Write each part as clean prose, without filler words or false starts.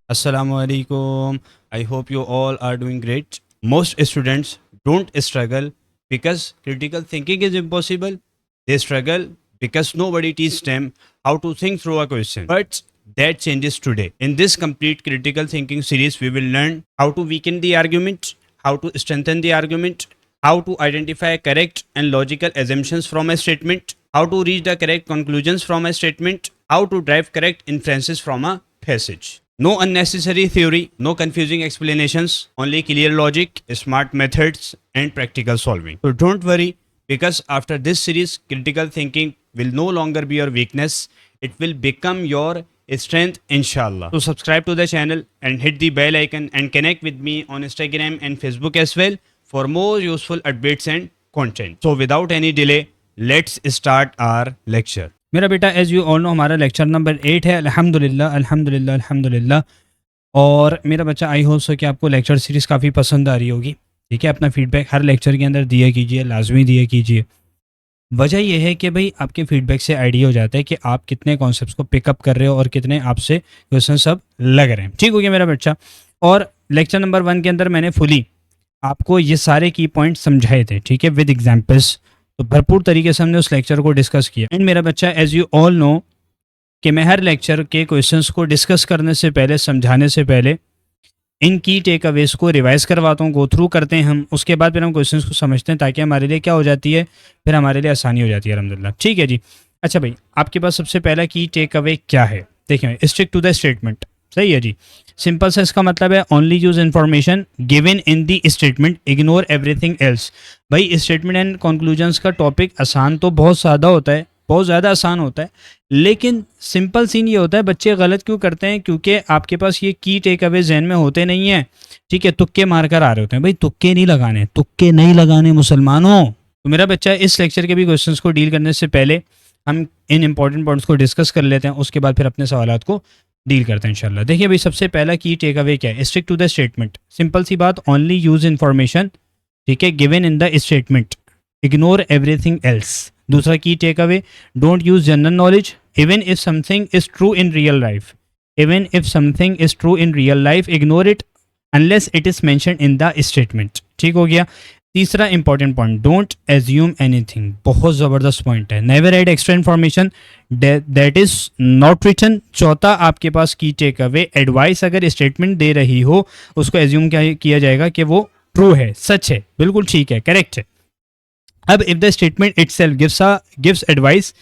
Assalamualaikum. I hope you all are doing great. Most students don't struggle because critical thinking is impossible. They struggle because nobody teaches them how to think through a question. But that changes today. In this complete critical thinking series, we will learn how to weaken the argument, how to strengthen the argument, how to identify correct and logical assumptions from a statement, how to reach the correct conclusions from a statement, how to drive correct inferences from a passage. No unnecessary theory, no confusing explanations, only clear logic, smart methods, and practical solving. So don't worry, because after this series, critical thinking will no longer be your weakness, it will become your strength, inshallah. So subscribe to the channel and hit the bell icon and connect with me on Instagram and Facebook as well for more useful updates and content. So without any delay, let's start our lecture. मेरा बेटा as you all know हमारा lecture number 8 है अल्हम्दुलिल्लाह अल्हम्दुलिल्लाह अल्हम्दुलिल्लाह। और मेरा बच्चा आई होप सो कि आपको लेक्चर सीरीज़ काफ़ी पसंद आ रही होगी। ठीक है, अपना फीडबैक हर लेक्चर के अंदर दिया कीजिए, लाजमी दिया कीजिए। वजह यह है कि भाई आपके फीडबैक से आइडिया हो जाता है कि आप कितने कॉन्सेप्ट्स को पिकअप कर रहे हो और कितने आपसे क्वेश्चन सब लग रहे हैं। ठीक हो गया मेरा बच्चा। और लेक्चर नंबर 1 के अंदर मैंने फुली आपको ये सारे की पॉइंट समझाए थे, ठीक है, विद एग्जाम्पल्स। तो भरपूर तरीके से हमने उस लेक्चर को डिस्कस किया। एंड मेरा बच्चा एज यू ऑल नो कि मैं हर लेक्चर के क्वेश्चंस को डिस्कस करने से पहले, समझाने से पहले इन की टेक अवेज को रिवाइज करवाता हूँ, गो थ्रू करते हैं हम, उसके बाद फिर हम क्वेश्चंस को समझते हैं ताकि हमारे लिए क्या हो जाती है, फिर हमारे लिए आसानी हो जाती है अल्हम्दुलिल्लाह। ठीक है जी। अच्छा भाई, आपके पास सबसे पहला की टेक अवे क्या है? देखिए, स्टिक टू द स्टेटमेंट। सही है जी। सिंपल सा इसका मतलब है only use information given in the statement, ignore everything else. भाई स्टेटमेंट एंड कंक्लूजन्स का टॉपिक आसान तो बहुत ज़्यादा होता है, बहुत ज़्यादा आसान होता है, लेकिन सिंपल सीन ये होता है बच्चे गलत क्यों करते हैं? क्योंकि आपके पास ये की टेक अवे जहन में होते नहीं है। ठीक है, तुक्के मार कर आ रहे होते हैं। भाई तुक्के नहीं लगाने, तुक्के नहीं लगाने मुसलमानों। तो मेरा बच्चा इस लेक्चर के भी क्वेश्चन को डील करने से पहले हम इन इंपॉर्टेंट पॉइंट्स को डिस्कस कर लेते हैं, उसके बाद फिर अपने सवालात को डील करते हैं इंशाल्लाह। देखिए भाई, सबसे पहला की टेक अवे क्या है? Stick to the statement. Simple सी बात, ओनली यूज इन्फॉर्मेशन, ठीक है, given in the statement, ignore everything else. दूसरा की take away, don't use general knowledge even if something is true in real life, even if something is true in real life, ignore it unless it is mentioned in the statement. ठीक हो गया। तीसरा important point, don't assume anything. बहुत ज़बरदस्त point है। Never add extra information that is not written. चौथा आपके पास की टेक अवे, एडवाइस अगर स्टेटमेंट दे रही हो उसको एज्यूम किया जाएगा कि वो ट्रू है, सच है, बिल्कुल ठीक है, करेक्ट है। अब if the statement itself gives advice,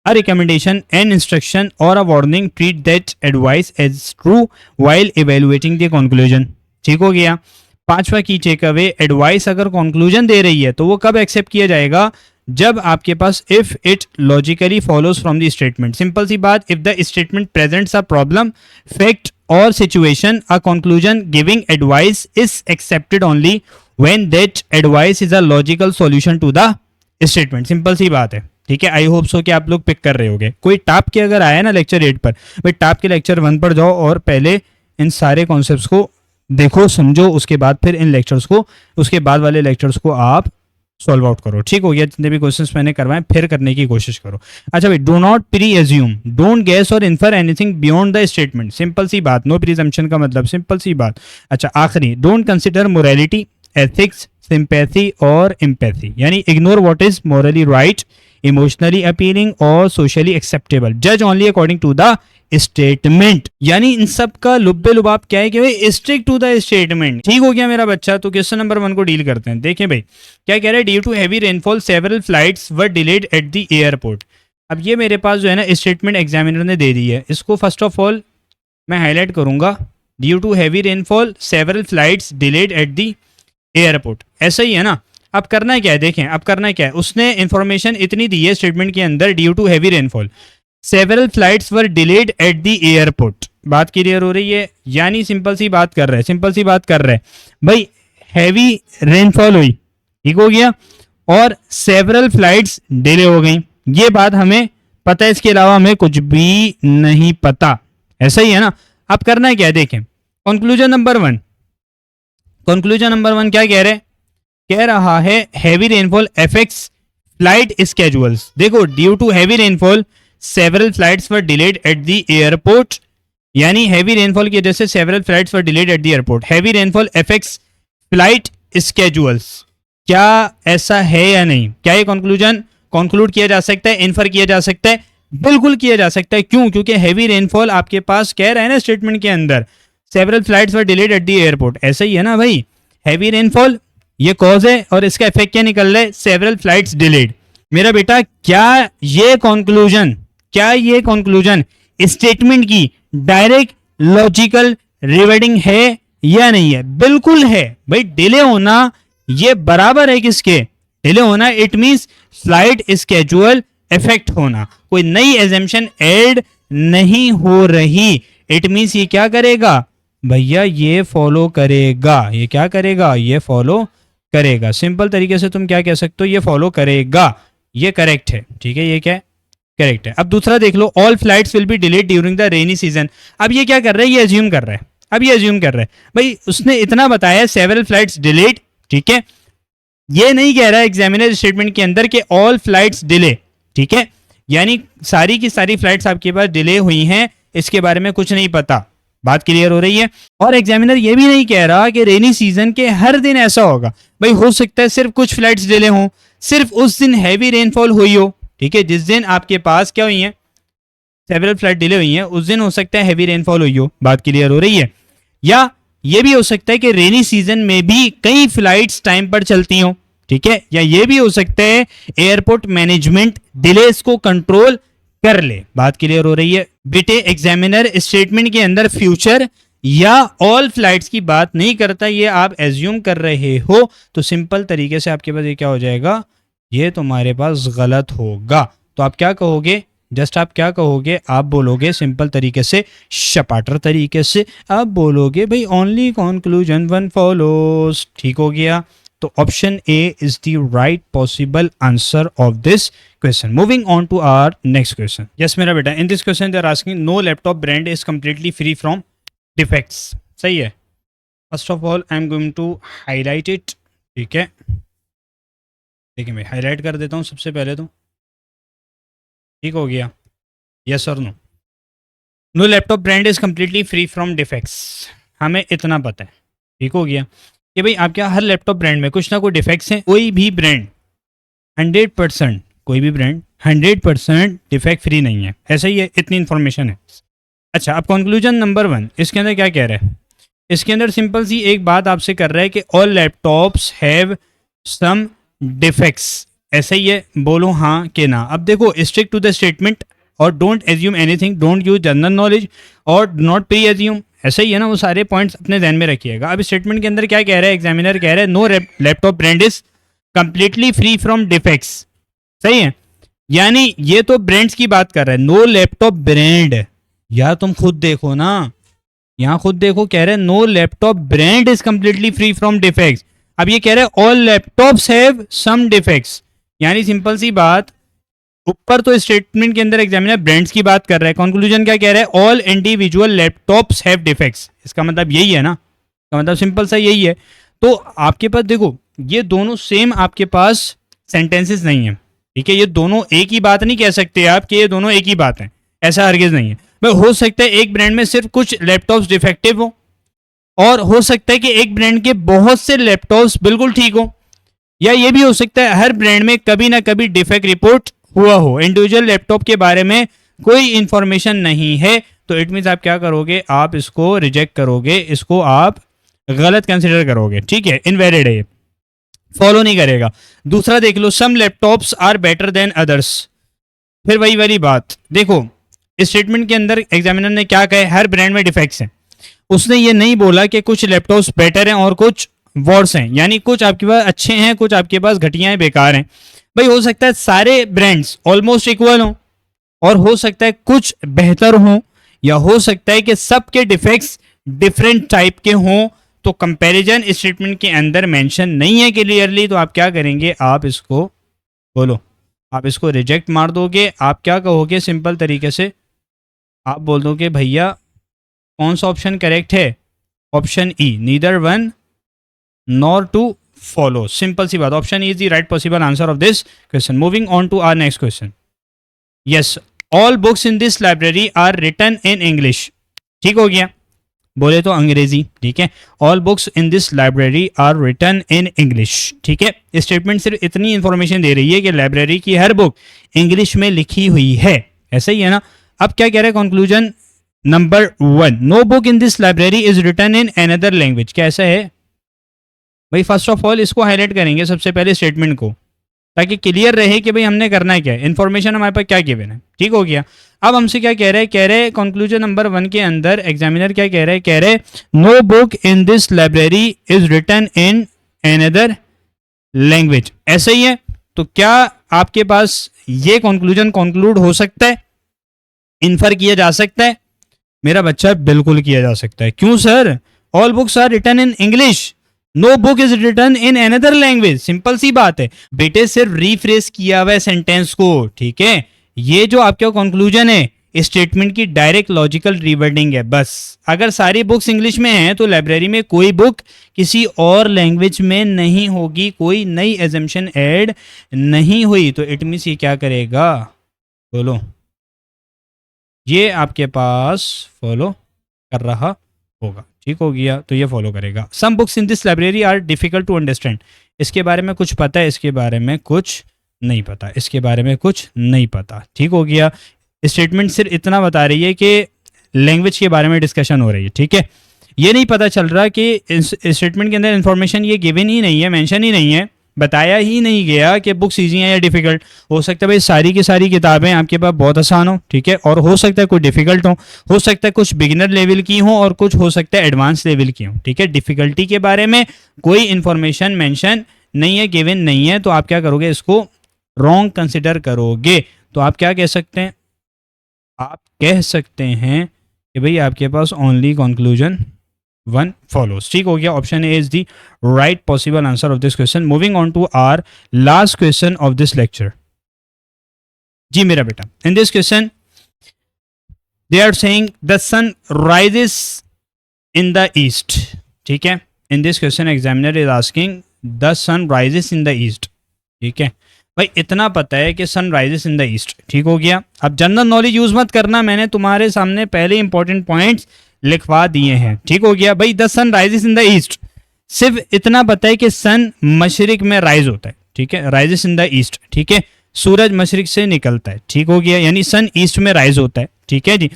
a recommendation, an instruction or a warning, treat that advice as true while evaluating the conclusion। ठीक हो गया। पांचवा की टेक अवे, एडवाइस अगर कंक्लूजन दे रही है तो वो कब एक्सेप्ट किया जाएगा? जब आपके पास if it logically follows from the statement. Simple सी बात, if the statement presents a problem, fact और situation, a conclusion giving advice is accepted only when that advice is a logical solution to the statement. Simple सी बात है। ठीक है, I hope so कि आप लोग पिक कर रहे होगे। कोई टाप के अगर आया ना लेक्चर 8 पर, भाई टाप के लेक्चर 1 पर जाओ और पहले इन सारे कॉन्सेप्ट्स को देखो, समझो, उसके बाद फिर इन लेक्चर्स को, उसके बाद वाले लेक्चर्स को आप सॉल्व आउट करो। ठीक हो गया। जितने भी क्वेश्चंस मैंने करवाए फिर करने की कोशिश करो। अच्छा भाई, do not pre assume, don't guess और infer anything beyond the statement. Simple सी बात, नो प्रीजम्पशन का मतलब, सिंपल सी बात। अच्छा आखिरी, don't consider morality, ethics, sympathy और एम्पैथी, यानी ignore what is morally right, emotionally appealing और सोशली एक्सेप्टेबल, जज only according to the statement. यानी इन सब का लुब्बे लुबाब क्या है कि भाई स्टिक टू द स्टेटमेंट। ठीक हो गया मेरा बच्चा। तो क्वेश्चन नंबर 1 को डील करते हैं। देखिए भाई क्या कह रहा है, due to heavy rainfall several flights were delayed at the airport. अब ये मेरे पास जो है ना स्टेटमेंट एग्जामिनर ने दे दी है, इसको फर्स्ट ऑफ ऑल मैं हाईलाइट करूंगा। Due to heavy rainfall several flights delayed at the airport, ऐसा ही है ना। अब करना क्या है, देखें अब करना क्या है, उसने इंफॉर्मेशन इतनी दी है स्टेटमेंट के अंदर, due to heavy rainfall several flights were delayed at the airport. बात क्लियर हो रही है? यानी सिंपल सी बात कर रहे हैं, सिंपल सी बात कर रहे हैं भाई, हैवी रेनफॉल हुई, ठीक हो गया, और सेवरल फ्लाइट्स डिले हो गई। ये बात हमें पता है, इसके अलावा हमें कुछ भी नहीं पता, ऐसा ही है ना। अब करना क्या है, देखें कंक्लूजन नंबर 1। कंक्लूजन नंबर 1 क्या कह रहे हैं? कह रहा है heavy rainfall affects flight schedules. देखो, due to heavy rainfall several flights were delayed at the airport यानी हैवी रेनफॉल की वजह से several flights were delayed at the airport. Heavy rainfall affects flight schedules. क्या ऐसा है या नहीं? क्या ये कंक्लूड किया जा सकता है, इन्फर किया जा सकता है? बिल्कुल किया जा सकता है। क्यों? क्योंकि हैवी रेनफॉल आपके पास कह रहा है ना स्टेटमेंट के अंदर, several flights were delayed at the airport. ऐसा ही है ना भाई, हैवी रेनफॉल ये कॉज है और इसका इफेक्ट क्या निकल रहा है? Several flights delayed. मेरा बेटा क्या ये कंक्लूजन स्टेटमेंट की डायरेक्ट लॉजिकल रिवर्डिंग है या नहीं है? बिल्कुल है भाई। डिले होना ये बराबर है किसके? डिले होना it means flight schedule effect होना। कोई नई एजम्पशन ऐड नहीं हो रही। इट मींस ये क्या करेगा भैया? ये फॉलो करेगा। ये क्या करेगा? ये फॉलो करेगा। सिंपल तरीके से तुम क्या कह सकते हो? ये फॉलो करेगा। ये करेक्ट है, ठीक है? ये क्या है? करेक्ट है। अब दूसरा देख लो, all flights will be delayed during the rainy season. अब ये क्या कर रहा है? ये अज्यूम कर रहा है। अब ये अज्यूम कर रहा है भाई, उसने इतना बताया सेवरल फ्लाइट्स डिलेड, ठीक है? ये नहीं कह रहा है एग्जामिनर स्टेटमेंट के अंदर कि ऑल फ्लाइट्स डिले, ठीक है? यानी सारी की सारी फ्लाइट्स आपके पास डिले हुई हैं, इसके बारे में कुछ नहीं पता। बात क्लियर हो रही है? और एग्जामिनर ये भी नहीं कह रहा कि रेनी सीजन के हर दिन ऐसा होगा। भाई हो सकता है सिर्फ कुछ फ्लाइट्स डिले हों, सिर्फ उस दिन हैवी रेनफॉल हुई हो, ठीक है? जिस दिन आपके पास क्या हुई है? सेवरल फ्लाइट डिले हुई है, उस दिन हो सकता है हैवी रेनफॉल हुई हो। बात क्लियर हो रही है? या ये भी हो सकता है कि रेनी सीजन में भी कई फ्लाइट्स टाइम पर चलती हो, ठीक है? या ये भी हो सकता है एयरपोर्ट मैनेजमेंट डिलेस को कंट्रोल कर ले। बात क्लियर हो रही है? बेटे एग्जामिनर स्टेटमेंट के अंदर फ्यूचर या ऑल फ्लाइट्स की बात नहीं करता, ये आप एज्यूम कर रहे हो, तो सिंपल तरीके से आपके पास ये क्या हो जाएगा? ये तुम्हारे पास गलत होगा। तो आप क्या कहोगे? जस्ट आप क्या कहोगे? आप बोलोगे सिंपल तरीके से, शपाटर तरीके से आप बोलोगे भाई ओनली कंक्लूजन वन फॉलोज। ठीक हो गया? तो option A is the right possible answer of this question. Moving on to our next question. Yes मेरा बेटा, in this question they are asking no laptop brand is completely free from defects. सही है? First of all I am going to highlight it, ठीक है? देखिए मैं highlight कर देता हूँ सबसे पहले तो। ठीक हो गया? यस और no? No laptop brand is completely free from defects, हमें इतना पता है। ठीक हो गया कि भाई आपके हर लैपटॉप ब्रांड में कुछ ना कोई डिफेक्ट्स हैं। कोई भी ब्रांड 100%, कोई भी ब्रांड 100% डिफेक्ट फ्री नहीं है। ऐसा ही है, इतनी इन्फॉर्मेशन है। अच्छा, अब कंक्लूजन नंबर 1 इसके अंदर क्या कह रहा है? इसके अंदर सिंपल सी एक बात आपसे कर रहा है कि all laptops have some defects. ऐसा ही है? बोलो हाँ कि ना। अब देखो, स्टिक टू द स्टेटमेंट और don't assume anything, don't use general knowledge और नॉट प्री एज्यूम। ऐसा ही है ना? वो सारे पॉइंट्स अपने ध्यान में रखिएगा। अब स्टेटमेंट के अंदर क्या कह रहा है? एग्जामिनर कह रहा है no laptop brand is completely free from defects. सही है? यानी ये तो ब्रांड्स की बात कर रहा है। नो लैपटॉप ब्रांड, यार तुम खुद देखो ना, यहाँ खुद देखो, कह रहे हैं no laptop brand is completely free from defects. अब ये कह रहे हैं all laptops have some defects. यानी सिंपल सी बात, ऊपर तो स्टेटमेंट के अंदर एग्जामिनर ब्रांड्स की बात कर रहा है, कंक्लूजन क्या कह रहा है? All individual laptops have defects. इसका मतलब यही है ना? इसका मतलब सिंपल सा यही है। तो आपके पास देखो, ये दोनों सेम आपके पास सेंटेंसेस नहीं है, ठीक है? ये दोनों एक ही बात नहीं कह सकते आप कि ये दोनों एक ही बात है, ऐसा हरगिज नहीं है। भाई हो सकता है एक ब्रांड में सिर्फ कुछ लैपटॉप्स डिफेक्टिव हो, और हो सकता है कि एक ब्रांड के बहुत से लैपटॉप्स बिल्कुल ठीक हो, या ये भी हो सकता है हर ब्रांड में कभी ना कभी डिफेक्ट रिपोर्ट हुआ हो, इंडिविजुअल लैपटॉप के बारे में कोई इंफॉर्मेशन नहीं है। तो इट मीन्स आप क्या करोगे? आप इसको रिजेक्ट करोगे, इसको आप गलत कंसिडर करोगे, ठीक है? इनवैलिड है, ये फॉलो नहीं करेगा। दूसरा देख लो, some laptops are better than others. फिर वही वाली बात देखो, स्टेटमेंट के अंदर एग्जामिनर ने क्या कहा? हर ब्रांड में डिफेक्ट्स हैं। उसने ये नहीं बोला कि कुछ लैपटॉप्स बेटर हैं और कुछ वर्स हैं, यानी कुछ आपके पास अच्छे हैं, कुछ आपके पास घटिया हैं, बेकार हैं। भाई हो सकता है सारे ब्रांड्स ऑलमोस्ट इक्वल हों, और हो सकता है कुछ बेहतर हों, या हो सकता है कि सबके डिफेक्ट्स डिफरेंट टाइप के हों। तो कंपैरिजन स्टेटमेंट के अंदर मेंशन नहीं है क्लियरली, तो आप क्या करेंगे? आप इसको बोलो, आप इसको रिजेक्ट मार दोगे। आप क्या कहोगे? सिंपल तरीके से आप बोल दोगे भैया कौन सा ऑप्शन करेक्ट है? Option E, neither one nor two follow. Simple सी बात, option E is the right possible answer of this question. Moving on to our next question. Yes, all books in this library are written in English. ठीक हो गया, बोले तो अंग्रेजी, ठीक है। All books in this library are written in English, ठीक है। स्टेटमेंट सिर्फ इतनी इंफॉर्मेशन दे रही है कि लाइब्रेरी की हर बुक इंग्लिश में लिखी हुई है, ऐसा ही है ना। अब क्या कह रहे हैं conclusion number 1, no book in this library is written in another language. कैसा है भाई? फर्स्ट ऑफ ऑल इसको हाईलाइट करेंगे सबसे पहले स्टेटमेंट को, ताकि क्लियर रहे कि भाई हमने करना है क्या है, इन्फॉर्मेशन हमारे पास क्या गिवन है, ठीक हो गया। अब हमसे क्या कह रहे हैं कंक्लूजन नंबर 1 के अंदर एग्जामिनर क्या कह रहे no book in this library is written in another language, ऐसा ही है। तो क्या आपके पास ये कंक्लूजन कंक्लूड हो सकता है, इन्फर किया जा सकता है? मेरा बच्चा बिल्कुल किया जा सकता है। क्यों sir? All books are written in English, no book is written in another language, simple सी बात है बेटे, सिर्फ रीफ्रेश किया हुआ है सेंटेंस को, ठीक है। ये जो आपका कंक्लूजन है स्टेटमेंट की डायरेक्ट लॉजिकल रिवर्डिंग है बस। अगर सारी बुक्स इंग्लिश में हैं तो लाइब्रेरी में कोई बुक किसी और लैंग्वेज में नहीं होगी, कोई नई एजम्पशन ऐड नहीं हुई, तो इट मींस ये क्या करेगा, बोलो, ये आपके पास फॉलो कर रहा होगा, ठीक हो गया। तो ये फॉलो करेगा। Some books in this library are difficult to understand, इसके बारे में कुछ पता है, इसके बारे में कुछ नहीं पता, इसके बारे में कुछ नहीं पता, ठीक हो गया। स्टेटमेंट सिर्फ इतना बता रही है कि लैंग्वेज के बारे में डिस्कशन हो रही है, ठीक है। ये नहीं पता चल रहा कि स्टेटमेंट के अंदर इंफॉर्मेशन ये गिवन ही नहीं है, मेंशन ही नहीं है, बताया ही नहीं गया कि बुक्स ईजी हैं या डिफिकल्ट। हो सकता है भाई सारी की सारी किताबें आपके पास बहुत आसान हो, ठीक है, और हो सकता है कुछ डिफिकल्ट हो सकता है कुछ बिगिनर लेवल की हो और कुछ हो सकता है एडवांस लेवल की हो, ठीक है। डिफिकल्टी के बारे में कोई इंफॉर्मेशन मेंशन नहीं है, गिवन नहीं है, तो आप क्या करोगे, इसको रॉन्ग कंसिडर करोगे। तो आप क्या कह सकते हैं, आप कह सकते हैं कि भाई आपके पास ओनली कंक्लूजन 1 follows, ठीक हो गया। Option A is the right possible answer of this question. Moving on to our last question of this lecture. जी मेरा बेटा, in this question they are saying the sun rises in the east, ठीक है। In this question examiner is asking the sun rises in the east, ठीक है भाई, इतना पता है कि sun rises in the east, ठीक हो गया। अब जनरल नॉलेज यूज मत करना, मैंने तुम्हारे सामने पहले इंपॉर्टेंट पॉइंट्स लिखवा दिए हैं, ठीक हो गया। भाई the sun rises in the east, सिर्फ इतना पता है कि सन मशरिक में राइज होता है, ठीक है, राइजेस इन द ईस्ट, ठीक है, सूरज मशरिक से निकलता है, ठीक हो गया, यानी सन ईस्ट में राइज होता है, ठीक है जी।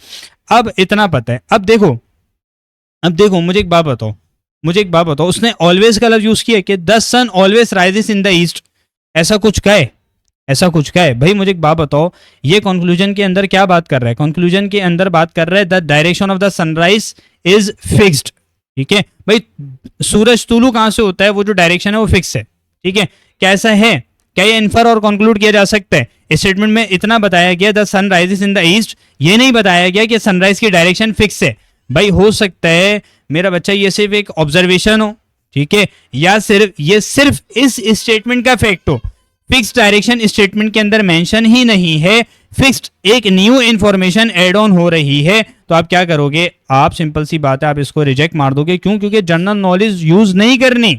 अब इतना पता है। अब देखो मुझे एक बात बताओ, उसने ऑलवेज का लफ्ज यूज किया कि the sun always rises in the east, ऐसा कुछ कहे भाई मुझे एक बात बताओ, ये कंक्लूजन के अंदर क्या बात कर रहा है? कंक्लूजन के अंदर बात कर रहा है the direction of the sunrise is fixed, ठीक है भाई, सूरज तुलू कहां से होता है, वो जो डायरेक्शन है वो फिक्स है, ठीक है। कैसा है, क्या ये इन्फर और कंक्लूड किया जा सकता है? स्टेटमेंट में इतना बताया गया the sun rises in the east, ये नहीं बताया गया कि सनराइज की डायरेक्शन फिक्स है। भाई हो सकता है मेरा बच्चा ये सिर्फ एक ऑब्जर्वेशन हो, ठीक है, या सिर्फ इस स्टेटमेंट का फैक्ट हो। फिक्स्ड डायरेक्शन स्टेटमेंट के अंदर मेंशन ही नहीं है, फिक्स्ड एक न्यू इंफॉर्मेशन एड ऑन हो रही है, तो आप क्या करोगे, आप सिंपल सी बात है, आप इसको रिजेक्ट मार दोगे। क्यों? क्योंकि जनरल नॉलेज यूज नहीं करनी,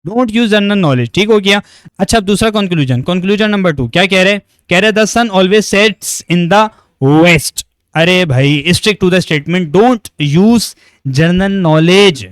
डोंट यूज जनरल नॉलेज, ठीक हो गया। अच्छा अब दूसरा कंक्लूजन नंबर 2 क्या कह रहे the sun always sets in the west. अरे भाई stick to the statement, don't use general knowledge,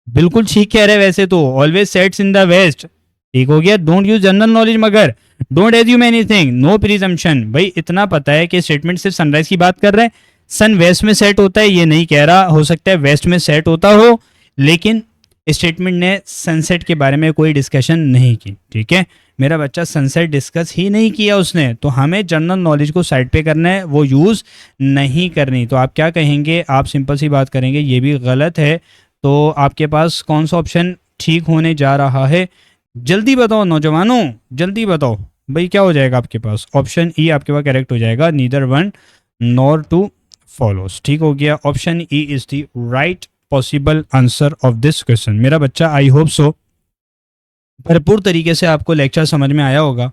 बिल्कुल ठीक कह रहे वैसे तो, always sets in the west, ठीक हो गया। डोंट यूज जनरल नॉलेज, मगर don't assume anything, no presumption. भाई इतना पता है कि स्टेटमेंट सिर्फ सनराइज की बात कर रहा है, सन वेस्ट में सेट होता है ये नहीं कह रहा, हो सकता है वेस्ट में सेट होता हो, लेकिन स्टेटमेंट ने सनसेट के बारे में कोई डिस्कशन नहीं की, ठीक है। मेरा बच्चा सनसेट डिस्कस ही नहीं किया उसने, तो हमें जनरल नॉलेज को साइड पे करना है, वो यूज नहीं करनी। तो आप क्या कहेंगे, आप सिंपल सी बात करेंगे ये भी गलत है। तो आपके पास कौन सा ऑप्शन ठीक होने जा रहा है, जल्दी बताओ नौजवानों, जल्दी बताओ भाई क्या हो जाएगा आपके पास। ऑप्शन ई आपके पास करेक्ट हो जाएगा, नीदर 1 नॉर 2 फॉलोज, ठीक हो गया। Option E is the right possible answer of this question. मेरा बच्चा आई होप सो भरपूर तरीके से आपको लेक्चर समझ में आया होगा,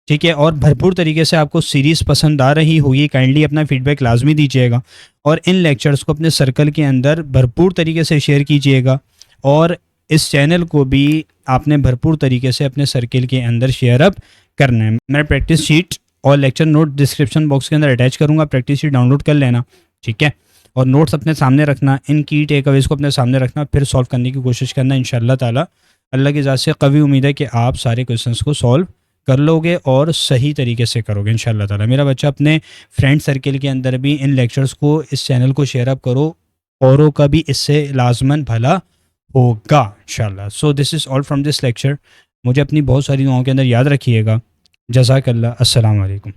ठीक है, और भरपूर तरीके से आपको सीरीज पसंद आ रही होगी। काइंडली अपना फीडबैक लाजमी दीजिएगा और इन लेक्चर्स को अपने सर्कल के अंदर भरपूर तरीके से शेयर कीजिएगा, और इस चैनल को भी आपने भरपूर तरीके से अपने सर्कल के अंदर शेयर अप करना है। मैं प्रैक्टिस शीट और लेक्चर नोट डिस्क्रिप्शन बॉक्स के अंदर अटैच करूँगा, प्रैक्टिस शीट डाउनलोड कर लेना, ठीक है। और नोट्स अपने सामने रखना, इन की टेक अवेज़ को अपने सामने रखना, फिर सॉल्व करने की कोशिश करना। इंशाअल्लाह ताला अल्लाह की ज़ात से कवी उम्मीद है कि आप सारे क्वेश्चंस को सॉल्व कर लोगे और सही तरीके से करोगे इंशाअल्लाह ताला। मेरा बच्चा अपने फ्रेंड सर्किल के अंदर भी इन लेक्चर्स को, इस चैनल को शेयर अप करो, औरों का भी इससे लाजमन भला होगा इंशाअल्लाह। So this is all from this lecture. मुझे अपनी बहुत सारी दुआओं के अंदर याद रखिएगा। जज़ाकल्लाह। अस्सलाम वालेकुम।